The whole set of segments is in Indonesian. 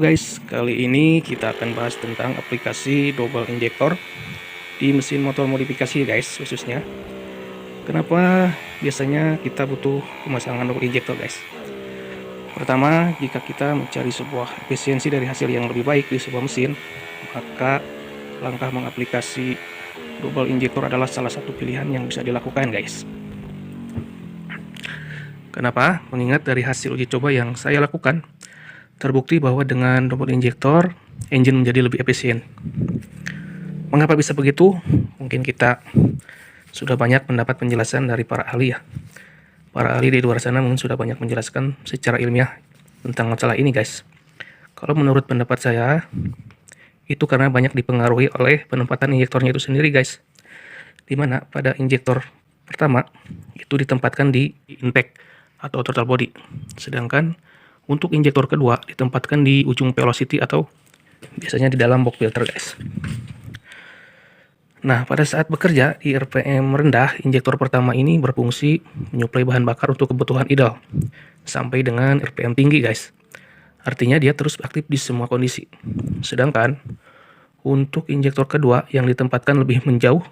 guys, kali ini kita akan bahas tentang aplikasi double injector di mesin motor modifikasi guys, khususnya. Kenapa biasanya kita butuh pemasangan double injector guys? Pertama, jika kita mencari sebuah efisiensi dari hasil yang lebih baik di sebuah mesin, maka langkah mengaplikasi double injector adalah salah satu pilihan yang bisa dilakukan guys. Kenapa? Mengingat dari hasil uji coba yang saya lakukan, terbukti bahwa dengan double injector, engine menjadi lebih efisien. Mengapa bisa begitu? Mungkin kita sudah banyak mendapat penjelasan dari para ahli ya. Para ahli di luar sana mungkin sudah banyak menjelaskan secara ilmiah tentang masalah ini guys. Kalau menurut pendapat saya, itu karena banyak dipengaruhi oleh penempatan injektornya itu sendiri guys. Dimana pada injektor pertama, itu ditempatkan di intake atau throttle body. Sedangkan untuk injektor kedua ditempatkan di ujung velocity atau biasanya di dalam box filter guys. Nah, pada saat bekerja di RPM rendah, injektor pertama ini berfungsi menyuplai bahan bakar untuk kebutuhan idle sampai dengan RPM tinggi guys. Artinya dia terus aktif di semua kondisi. Sedangkan untuk injektor kedua yang ditempatkan lebih menjauh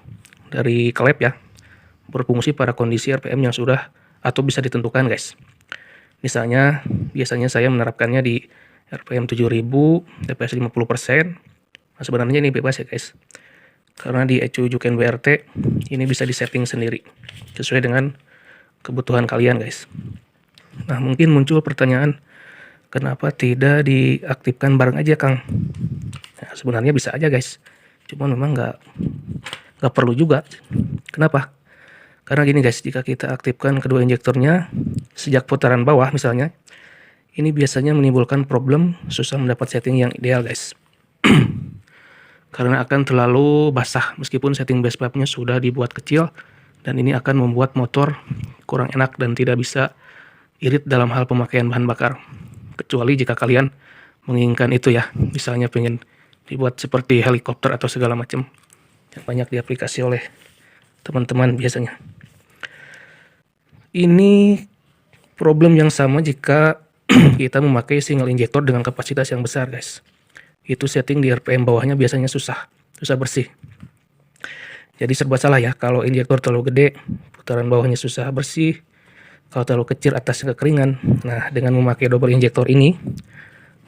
dari klep ya, berfungsi pada kondisi RPM yang sudah atau bisa ditentukan guys. Misalnya, biasanya saya menerapkannya di RPM 7000, TPS 50%. Nah, sebenarnya ini bebas ya guys. Karena di ECU Juken BRT, ini bisa disetting sendiri. Sesuai dengan kebutuhan kalian guys. Nah, mungkin muncul pertanyaan, kenapa tidak diaktifkan bareng aja Kang? Nah, sebenarnya bisa aja guys. Cuman memang nggak perlu juga. Kenapa? Karena gini guys, jika kita aktifkan kedua injektornya sejak putaran bawah misalnya, ini biasanya menimbulkan problem susah mendapat setting yang ideal guys. Karena akan terlalu basah meskipun setting base plate-nya sudah dibuat kecil, dan ini akan membuat motor kurang enak dan tidak bisa irit dalam hal pemakaian bahan bakar. Kecuali jika kalian menginginkan itu ya, misalnya pengen dibuat seperti helikopter atau segala macam yang banyak diaplikasi oleh teman-teman biasanya. Ini problem yang sama jika kita memakai single injektor dengan kapasitas yang besar guys. Itu setting di RPM bawahnya biasanya susah bersih. Jadi serba salah ya, kalau injektor terlalu gede, putaran bawahnya susah bersih. Kalau terlalu kecil, atasnya kekeringan. Nah, dengan memakai double injektor ini,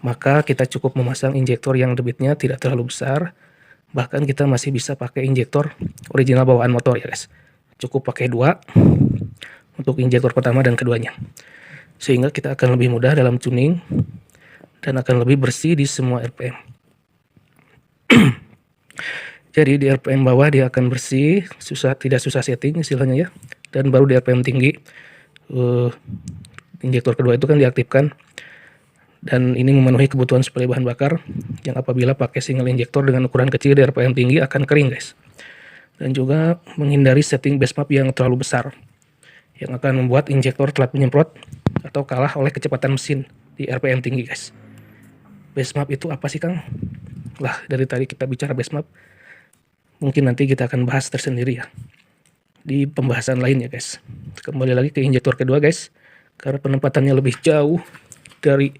maka kita cukup memasang injektor yang debitnya tidak terlalu besar. Bahkan kita masih bisa pakai injektor original bawaan motor ya guys. Cukup pakai 2 untuk injektor pertama dan keduanya. Sehingga kita akan lebih mudah dalam tuning dan akan lebih bersih di semua RPM. Jadi di RPM bawah dia akan bersih, tidak susah setting istilahnya ya. Dan baru di RPM tinggi, injektor kedua itu kan diaktifkan. Dan ini memenuhi kebutuhan suplai bahan bakar yang apabila pakai single injektor dengan ukuran kecil di RPM tinggi akan kering guys. Dan juga menghindari setting base map yang terlalu besar, yang akan membuat injektor telat menyemprot atau kalah oleh kecepatan mesin di RPM tinggi guys. Base map itu apa sih Kang? Lah, dari tadi kita bicara base map, mungkin nanti kita akan bahas tersendiri ya di pembahasan lainnya guys. Kembali lagi ke injektor kedua guys, karena penempatannya lebih jauh dari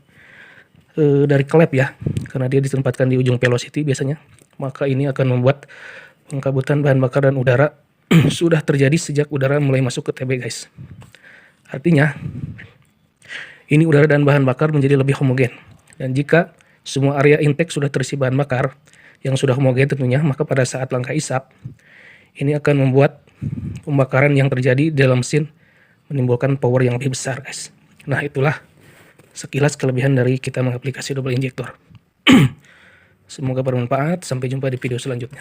klep ya, karena dia ditempatkan di ujung velocity biasanya, maka ini akan membuat pengkabutan bahan bakar dan udara sudah terjadi sejak udara mulai masuk ke TB guys. Artinya ini udara dan bahan bakar menjadi lebih homogen, dan jika semua area intake sudah terisi bahan bakar yang sudah homogen tentunya, maka pada saat langkah isap ini akan membuat pembakaran yang terjadi di dalam mesin menimbulkan power yang lebih besar guys. Nah, itulah sekilas kelebihan dari kita mengaplikasi double injektor. Semoga bermanfaat. Sampai jumpa di video selanjutnya.